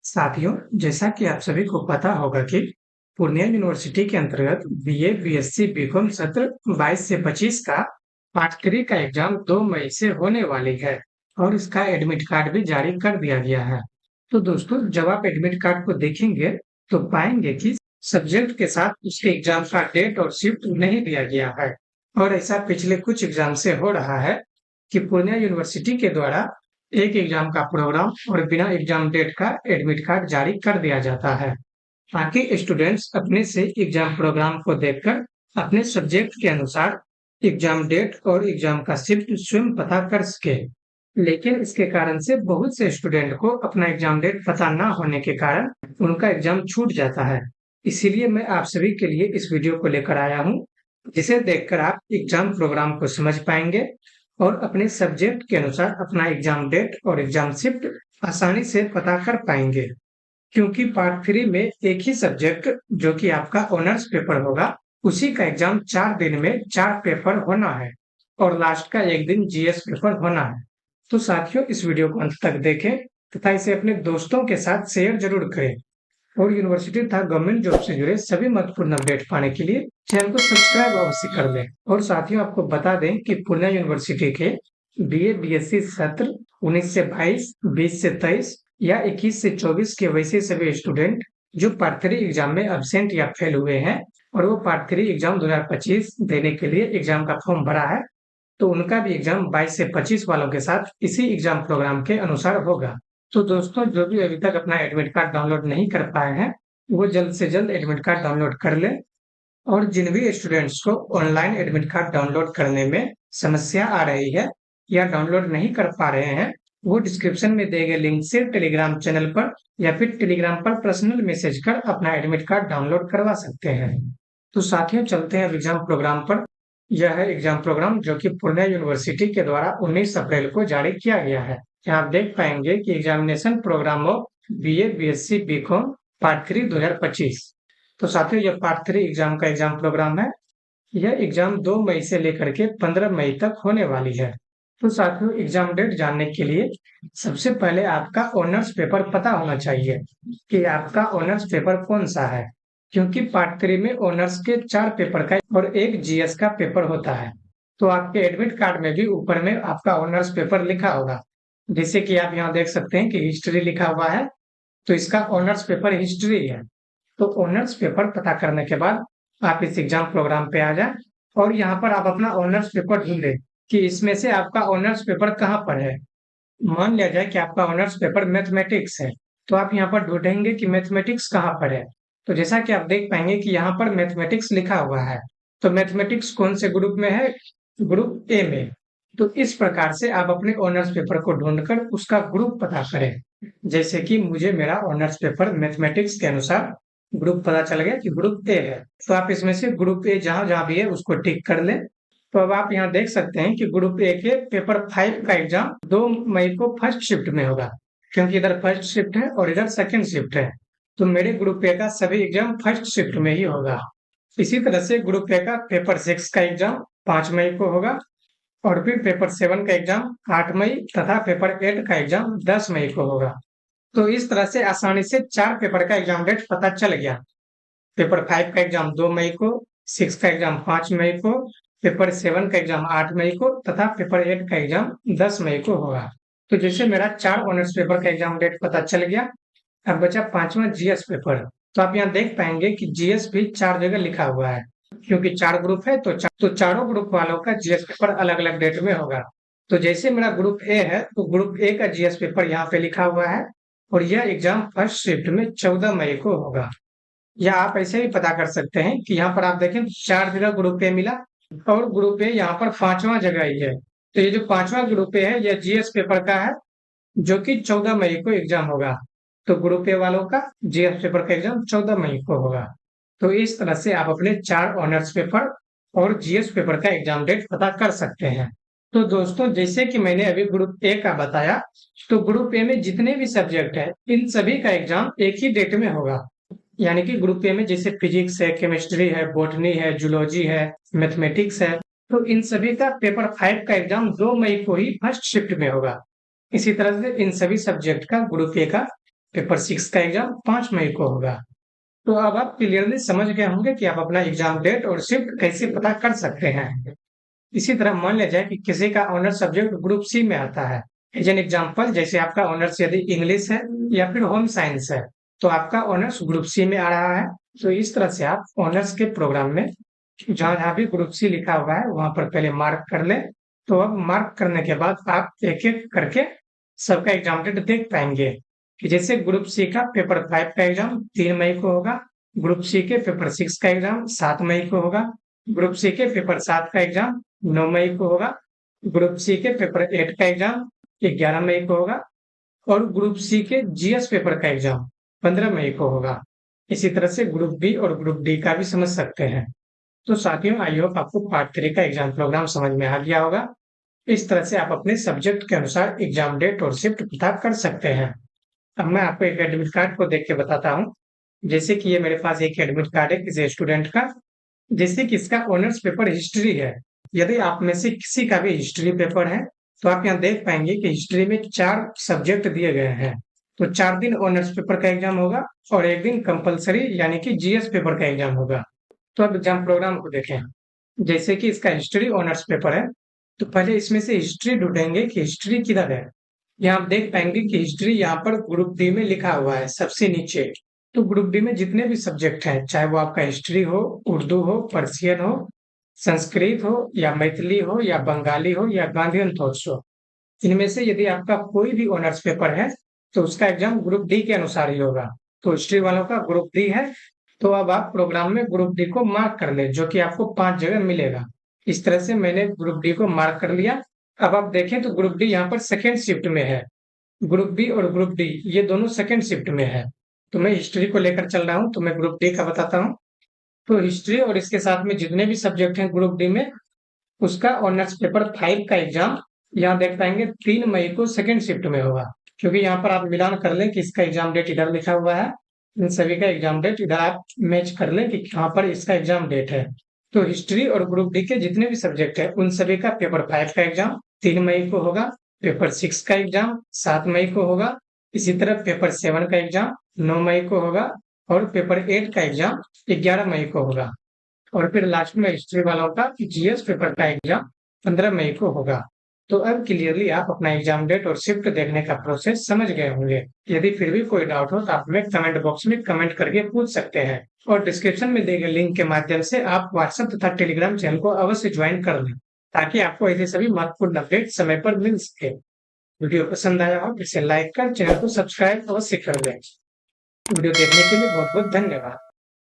साथियों, जैसा कि आप सभी को पता होगा कि पूर्णिया यूनिवर्सिटी के अंतर्गत बीए, बीएससी, बीकॉम सत्र 22 से 25 का पार्ट 3 का एग्जाम 2 मई से होने वाली है और इसका एडमिट कार्ड भी जारी कर दिया गया है। तो दोस्तों, जब आप एडमिट कार्ड को देखेंगे तो पाएंगे कि सब्जेक्ट के साथ उसके एग्जाम का डेट और शिफ्ट नहीं दिया गया है और ऐसा पिछले कुछ एग्जाम से हो रहा है कि पूर्णिया यूनिवर्सिटी के द्वारा एक एग्जाम का प्रोग्राम और बिना एग्जाम डेट का एडमिट कार्ड जारी कर दिया जाता है ताकि स्टूडेंट्स अपने से एग्जाम प्रोग्राम को देखकर अपने सब्जेक्ट के अनुसार एग्जाम डेट और एग्जाम का शिफ्ट स्वयं पता कर सके। लेकिन इसके कारण से बहुत से स्टूडेंट को अपना एग्जाम डेट पता ना होने के कारण उनका एग्जाम छूट जाता है। इसीलिए मैं आप सभी के लिए इस वीडियो को लेकर आया हूँ, जिसे देखकर आप एग्जाम प्रोग्राम को समझ पाएंगे और अपने सब्जेक्ट के अनुसार अपना एग्जाम डेट और एग्जाम शिफ्ट आसानी से पता कर पाएंगे। क्योंकि पार्ट 3 में एक ही सब्जेक्ट जो कि आपका ऑनर्स पेपर होगा, उसी का एग्जाम 4 दिन में 4 पेपर होना है और लास्ट का एक दिन जीएस पेपर होना है। तो साथियों, इस वीडियो को अंत तक देखें तथा इसे अपने दोस्तों के साथ शेयर जरूर करें और यूनिवर्सिटी तथा गवर्नमेंट जॉब से जुड़े सभी महत्वपूर्ण अपडेट पाने के लिए चैनल को सब्सक्राइब अवश्य कर लें। और साथियों, आपको बता दें कि पूर्णिया यूनिवर्सिटी के बीए, बीएससी सत्र 19 से 22, 20 से 23 या 21 से 24 के वैसे सभी स्टूडेंट जो पार्ट 3 एग्जाम में एब्सेंट या फेल हुए हैं और वो पार्ट 3 एग्जाम 2025 देने के लिए एग्जाम का फॉर्म भरा है, तो उनका भी एग्जाम 22 से 25 वालों के साथ इसी एग्जाम प्रोग्राम के अनुसार होगा। तो दोस्तों, जो भी अभी तक अपना एडमिट कार्ड डाउनलोड नहीं कर पाए हैं, वो जल्द से जल्द एडमिट कार्ड डाउनलोड कर लें। और जिन भी स्टूडेंट्स को ऑनलाइन एडमिट कार्ड डाउनलोड करने में समस्या आ रही है या डाउनलोड नहीं कर पा रहे हैं, वो डिस्क्रिप्शन में दिए गए लिंक से टेलीग्राम चैनल पर या फिर टेलीग्राम पर पर्सनल मैसेज कर अपना एडमिट कार्ड डाउनलोड करवा सकते हैं। तो साथियों, चलते हैं अब एग्जाम प्रोग्राम पर। यह है एग्जाम प्रोग्राम जो कि पूर्णिया यूनिवर्सिटी के द्वारा 19 अप्रैल को जारी किया गया है। यहाँ आप देख पाएंगे कि examination programme of BA, BSc, BCom part 3 2025। तो साथियों, यह पार्ट 3 एग्जाम का एग्जाम प्रोग्राम है। यह एग्जाम 2 मई से लेकर के 15 मई तक होने वाली है। तो साथियों, एग्जाम डेट जानने के लिए सबसे पहले आपका ऑनर्स पेपर पता होना चाहिए कि आपका ऑनर्स पेपर कौन सा है, क्योंकि पार्ट 3 में ऑनर्स के 4 पेपर का और एक जीएस का पेपर होता है। तो आपके एडमिट कार्ड में भी ऊपर में आपका ऑनर्स पेपर लिखा होगा। जैसे कि आप यहाँ देख सकते हैं कि हिस्ट्री लिखा हुआ है, तो इसका ऑनर्स पेपर हिस्ट्री है। तो ऑनर्स पेपर पता करने के बाद आप इस एग्जाम प्रोग्राम पे आ जाए और यहाँ पर आप अपना ऑनर्स पेपर ढूंढे कि इसमें से आपका ऑनर्स पेपर कहाँ पर है। मान लिया जाए कि आपका ऑनर्स पेपर मैथमेटिक्स है, तो आप यहाँ पर ढूंढेंगे कि मैथमेटिक्स कहाँ पर है। तो जैसा कि आप देख पाएंगे कि यहाँ पर मैथमेटिक्स लिखा हुआ है, तो मैथमेटिक्स कौन से ग्रुप में है? ग्रुप ए में। तो इस प्रकार से आप अपने ऑनर्स पेपर को ढूंढकर उसका ग्रुप पता करें। जैसे कि मुझे मेरा ऑनर्स पेपर मैथमेटिक्स के अनुसार ग्रुप पता चल गया कि ग्रुप ए है, तो आप इसमें से ग्रुप ए जहां जहां भी है उसको टिक कर लें। तो अब आप यहाँ देख सकते हैं कि ग्रुप ए के पेपर 5 का एग्जाम 2 मई को फर्स्ट शिफ्ट में होगा, क्योंकि इधर फर्स्ट शिफ्ट है और इधर सेकंड शिफ्ट है। तो मेरे ग्रुप ए का सभी एग्जाम फर्स्ट शिफ्ट में ही होगा। इसी तरह से ग्रुप ए का पेपर 6 का एग्जाम 5 मई को होगा और फिर पेपर 7 का एग्जाम 8 मई तथा पेपर 8 का एग्जाम 10 मई को होगा। तो इस तरह से आसानी से 4 पेपर का एग्जाम डेट पता चल गया। पेपर 5 का एग्जाम 2 मई को, 6 का एग्जाम 5 मई को, पेपर 7 का एग्जाम 8 मई को तथा पेपर 8 का एग्जाम 10 मई को होगा। तो जैसे मेरा 4 ऑनर्स पेपर का एग्जाम डेट पता चल गया, अब बचा 5वां जीएस पेपर। तो आप यहाँ देख पाएंगे कि जीएस भी 4 जगह लिखा हुआ है, क्योंकि 4 ग्रुप है तो चारों ग्रुप वालों का जीएस पेपर अलग अलग डेट में होगा। तो जैसे मेरा ग्रुप ए है, तो ग्रुप ए का जीएस पेपर यहाँ पे लिखा हुआ है और यह एग्जाम फर्स्ट शिफ्ट में 14 मई को होगा। या आप ऐसे भी पता कर सकते हैं कि यहाँ पर आप देखें 4 जगह ग्रुप ए मिला और ग्रुप ए यहाँ पर 5वां जगह ही है। तो ये जो 5वां ग्रुप ए है, यह जीएस पेपर का है, जो कि 14 मई को एग्जाम होगा। तो ग्रुप ए वालों का जीएस पेपर का एग्जाम 14 मई को होगा। तो इस तरह से आप अपने 4 ऑनर्स पेपर और जीएस पेपर का एग्जाम डेट पता कर सकते हैं। तो दोस्तों, जैसे कि मैंने अभी ग्रुप ए का बताया, तो ग्रुप ए में जितने भी सब्जेक्ट है, इन सभी का एग्जाम एक ही डेट में होगा। यानी कि ग्रुप ए में जैसे फिजिक्स है, केमिस्ट्री है, बॉटनी है, जूलॉजी है, मैथमेटिक्स है, तो इन सभी का पेपर 5 का एग्जाम 2 मई को ही फर्स्ट शिफ्ट में होगा। इसी तरह से इन सभी सब्जेक्ट का ग्रुप ए का पेपर 6 का एग्जाम 5 मई को होगा। तो अब आप क्लियरली समझ गए होंगे कि आप अपना एग्जाम डेट और शिफ्ट कैसे पता कर सकते हैं। इसी तरह मान लिया जाए कि किसी का ऑनर सब्जेक्ट ग्रुप सी में आता है। एज एन एग्जाम्पल, जैसे आपका ऑनर्स यदि इंग्लिश है या फिर होम साइंस है, तो आपका ऑनर्स ग्रुप सी में आ रहा है। तो इस तरह से आप ऑनर्स के प्रोग्राम में जहां जहां भी ग्रुप सी लिखा हुआ है वहां पर पहले मार्क कर लें। तो अब मार्क करने के बाद आप एक एक करके सबका एग्जाम डेट देख पाएंगे कि जैसे ग्रुप सी का पेपर 5 का एग्जाम 3 मई को होगा, ग्रुप सी के पेपर 6 का एग्जाम 7 मई को होगा, ग्रुप सी के पेपर 7 का एग्जाम 9 मई को होगा, ग्रुप सी के पेपर 8 का एग्जाम 11 मई को होगा और ग्रुप सी के जीएस पेपर का एग्जाम 15 मई को होगा। इसी तरह से ग्रुप बी और ग्रुप डी का भी समझ सकते हैं। तो साथियों, आई होप आपको पार्ट 3 का एग्जाम प्रोग्राम समझ में आ गया होगा। इस तरह से आप अपने सब्जेक्ट के अनुसार एग्जाम डेट और शिफ्ट पता कर सकते हैं। अब मैं आपको एक एडमिट कार्ड को देख के बताता हूँ। जैसे कि ये मेरे पास एक एडमिट कार्ड है किसी स्टूडेंट का, जैसे कि इसका ऑनर्स पेपर हिस्ट्री है। यदि आप में से किसी का भी हिस्ट्री पेपर है तो आप यहाँ देख पाएंगे कि हिस्ट्री में 4 सब्जेक्ट दिए गए हैं। तो 4 दिन ऑनर्स पेपर का एग्जाम होगा और एक दिन कंपलसरी यानी कि जीएस पेपर का एग्जाम होगा। तो अब एग्जाम प्रोग्राम को देखें। जैसे कि इसका हिस्ट्री ऑनर्स पेपर है, तो पहले इसमें से हिस्ट्री ढूंढेंगे कि हिस्ट्री किधर है। यहाँ आप देख पाएंगे कि हिस्ट्री यहाँ पर ग्रुप डी में लिखा हुआ है सबसे नीचे। तो ग्रुप डी में जितने भी सब्जेक्ट हैं, चाहे वो आपका हिस्ट्री हो, उर्दू हो, पर्शियन हो, संस्कृत हो या मैथिली हो या बंगाली हो या गांधीयन थॉट्स हो, इनमें से यदि आपका कोई भी ऑनर्स पेपर है तो उसका एग्जाम ग्रुप डी के अनुसार ही होगा। तो हिस्ट्री वालों का ग्रुप डी है, तो अब आप प्रोग्राम में ग्रुप डी को मार्क कर ले, जो कि आपको 5 जगह मिलेगा। इस तरह से मैंने ग्रुप डी को मार्क कर लिया। अब आप देखें तो ग्रुप डी यहाँ पर सेकेंड शिफ्ट में है। ग्रुप बी और ग्रुप डी ये दोनों सेकेंड शिफ्ट में है। तो मैं हिस्ट्री को लेकर चल रहा हूँ, तो मैं ग्रुप डी का बताता हूँ। तो हिस्ट्री और इसके साथ में जितने भी सब्जेक्ट हैं ग्रुप डी में, उसका ऑनर्स पेपर 5 का एग्जाम यहाँ देख पाएंगे 3 मई को सेकेंड शिफ्ट में होगा। क्योंकि यहाँ पर आप मिलान कर लें कि इसका एग्जाम डेट इधर लिखा हुआ है, इन सभी का एग्जाम डेट इधर आप मैच कर लें कि कहाँ पर इसका एग्जाम डेट है। तो हिस्ट्री और ग्रुप डी के जितने भी सब्जेक्ट है उन सभी का पेपर 5 का एग्जाम 3 मई को होगा, पेपर 6 का एग्जाम 7 मई को होगा, इसी तरह पेपर 7 का एग्जाम 9 मई को होगा और पेपर 8 का एग्जाम 11 मई को होगा। और फिर लास्ट में हिस्ट्री वालों का जीएस पेपर का एग्जाम 15 मई को होगा। तो अब क्लियरली आप अपना एग्जाम डेट और शिफ्ट देखने का प्रोसेस समझ गए होंगे। यदि फिर भी कोई डाउट हो तो आप हमें कमेंट बॉक्स में कमेंट करके पूछ सकते हैं और डिस्क्रिप्शन में दिए गए लिंक के माध्यम से आप व्हाट्सएप तथा टेलीग्राम चैनल को अवश्य ज्वाइन कर लें, ताकि आपको ऐसे सभी महत्वपूर्ण अपडेट समय पर मिल सके। वीडियो पसंद आया हो इसे लाइक कर चैनल को सब्सक्राइब अवश्य कर दें। वीडियो देखने के लिए बहुत बहुत धन्यवाद।